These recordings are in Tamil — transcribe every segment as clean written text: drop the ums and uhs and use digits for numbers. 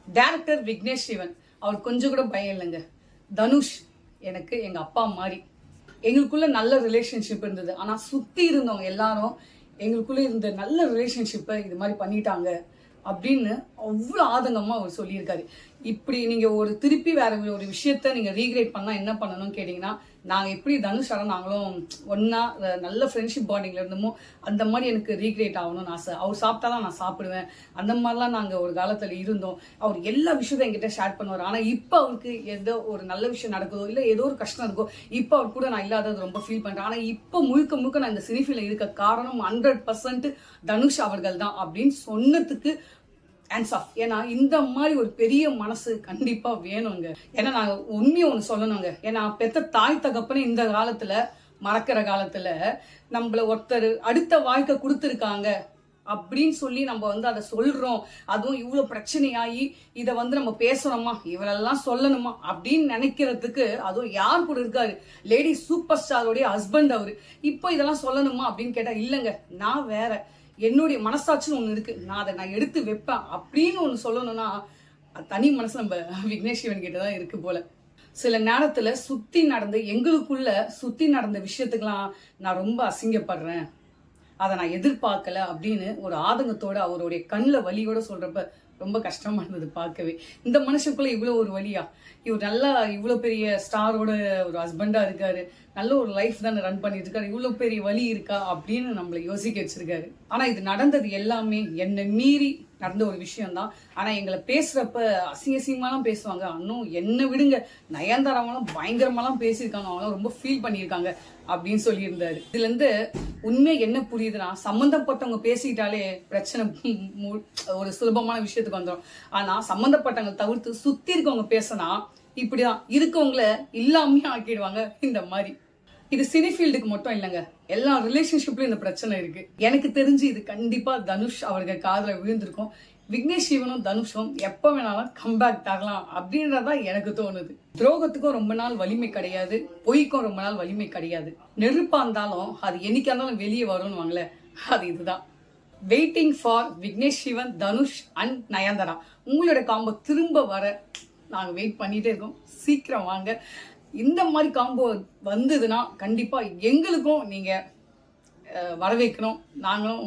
டைரக்டர் விக்னேஷ் சிவன் அவர் கொஞ்சம் கூட பயம் இல்லைங்க. தனுஷ் எனக்கு எங்க அப்பா மாதிரி. எங்களுக்குள்ள நல்ல ரிலேஷன்ஷிப் இருந்தது. ஆனா சுத்தி இருந்தவங்க எல்லாரும் எங்களுக்குள்ள இருந்த நல்ல ரிலேஷன்ஷிப்பை இது மாதிரி பண்ணிட்டாங்க அப்படின்னு அவ்வளோ ஆதங்கமா அவர் சொல்லியிருக்காரு. இப்படி நீங்க ஒரு திருப்பி வேற ஒரு விஷயத்த நீங்க ரீக்ரியேட் பண்ணா என்ன பண்ணணும்னு கேட்டீங்கன்னா, நாங்க எப்படி தனுஷார நாங்களும் ஒன்னா நல்ல ஃப்ரெண்ட்ஷிப் பாண்டிங்ல இருந்தோமோ அந்த மாதிரி எனக்கு ரீக்ரியேட் ஆகணும்னு ஆசை. அவர் சாப்பிட்டாதான் நான் சாப்பிடுவேன், அந்த மாதிரிலாம் நாங்க ஒரு காலத்துல இருந்தோம். அவர் எல்லா விஷயத்தையும் என்கிட்ட ஷேர் பண்ணுவார். ஆனா இப்ப அவருக்கு ஏதோ ஒரு நல்ல விஷயம் நடக்குதோ இல்ல ஏதோ ஒரு கஷ்டம் இருக்கோ, இப்ப அவர் கூட நான் இல்லாதது ரொம்ப ஃபீல் பண்றேன். ஆனா இப்ப முழுக்க முழுக்க நான் இந்த சினிஃபீல்ட்ல இருக்க காரணம் 100% தனுஷ் அவர்கள் தான் அப்படின்னு சொன்னதுக்கு ஹேண்ட்ஸ் ஆஃப். ஏன்னா இந்த மாதிரி ஒரு பெரிய மனசு கண்டிப்பா வேணுங்க. ஏன்னா நான் உண்மையை ஒண்ணு சொல்லணுங்க. ஏன்னா பெத்த தாய் தகப்பன்னு இந்த காலத்துல மறக்கிற காலத்துல நம்மள ஒருத்தர் அடுத்த வாழ்க்கை கொடுத்துருக்காங்க அப்படின்னு சொல்லி நம்ம அதை சொல்றோம். அதுவும் இவ்வளவு பிரச்சனையாகி இதை நம்ம பேசணுமா, இவரெல்லாம் சொல்லணுமா அப்படின்னு நினைக்கிறதுக்கு, அதுவும் யார் கூட இருக்காரு, லேடி சூப்பர் ஸ்டாரோடைய ஹஸ்பண்ட் அவரு. இப்போ இதெல்லாம் சொல்லணுமா அப்படின்னு கேட்டா இல்லைங்க, நான் வேற, என்னுடைய மனசாட்சின்னு ஒண்ணு இருக்கு, நான் அதை எடுத்து வைப்பேன் அப்படின்னு ஒண்ணு சொல்லணும்னா தனி மனசு நம்ம விக்னேஷ் சிவன் கிட்டதான் இருக்கு போல. சில நேரத்துல எங்களுக்குள்ள சுத்தி நடந்த விஷயத்துக்கெல்லாம் நான் ரொம்ப அசிங்கப்படுறேன், அதை நான் எதிர்பார்க்கல அப்படின்னு ஒரு ஆதங்கத்தோட அவருடைய கண்ணில் வலியோட சொல்றப்ப ரொம்ப கஷ்டமா இருந்தது பார்க்கவே. இந்த மனுஷனுக்குள்ள இவ்வளவு ஒரு வலியா, இவர் நல்லா இவ்வளவு பெரிய ஸ்டாரோட ஒரு ஹஸ்பண்டா இருக்காரு, நல்ல ஒரு லைஃப் தானே ரன் பண்ணிட்டு இருக்காரு, இவ்வளவு பெரிய வலி இருக்கா அப்படின்னு நம்மளை யோசிக்க வச்சிருக்காரு. ஆனா இது நடந்தது எல்லாமே என்னை மீறி நடந்த ஒரு விஷயம் தான். ஆனா எங்களை பேசுறப்ப அசிங்கசியமாலாம் பேசுவாங்க. இன்னும் என்ன விடுங்க, நயன்தாராவெல்லாம் பயங்கரமாலாம் பேசியிருக்காங்க, அவங்களாம் ரொம்ப ஃபீல் பண்ணியிருக்காங்க அப்படின்னு சொல்லியிருந்தாரு. இதுல இருந்து உண்மை என்ன புரியுதுன்னா, சம்பந்தப்பட்டவங்க பேசிக்கிட்டாலே பிரச்சனை ஒரு சுலபமான விஷயத்துக்கு வந்துடும். ஆனா சம்பந்தப்பட்டவங்க தவிர்த்து சுத்தி இருக்கவங்க பேசினா இப்படிதான் இருக்கவங்கள இல்லாமே ஆக்கிடுவாங்க. இந்த மாதிரி இது சினிஃபீல்டுக்கு மட்டும் இல்லைங்க, எல்லா ரிலேஷன்ஷிப்லயும் இந்த பிரச்சனை இருக்கு. எனக்கு தெரிஞ்சு இது கண்டிப்பா தனுஷ் அவர்கள் காதுல விழுந்திருக்கும். விக்னேஷ் சிவனும் தனுஷும் எப்ப வேணாலும் கம்பேக் தரலாம் அப்படின்றதா எனக்கு தோணுது. துரோகத்துக்கும் ரொம்ப நாள் வலிமை கிடையாது, பொய்க்கும் ரொம்ப நாள் வலிமை கிடையாது. நெருப்பா இருந்தாலும் அது என்னைக்கா இருந்தாலும் வெளியே வரும்னு வாங்களே, அது இதுதான். Waiting for Vignesh Sivan, Dhanush and Nayanthara. உங்களோட காம்போ திரும்ப வர நாங்க வெயிட் பண்ணிட்டே இருக்கோம். சீக்கிரம் வாங்க. இந்த மாதிரி காம்போ வந்ததுன்னா கண்டிப்பா எங்களுக்கும் நீங்க வரவேற்கணும். நாங்களும்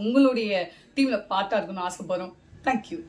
உங்களுடைய டீம்ல பார்ட்டா இருக்கணும்னு ஆசைப்படுறோம். தேங்க்யூ.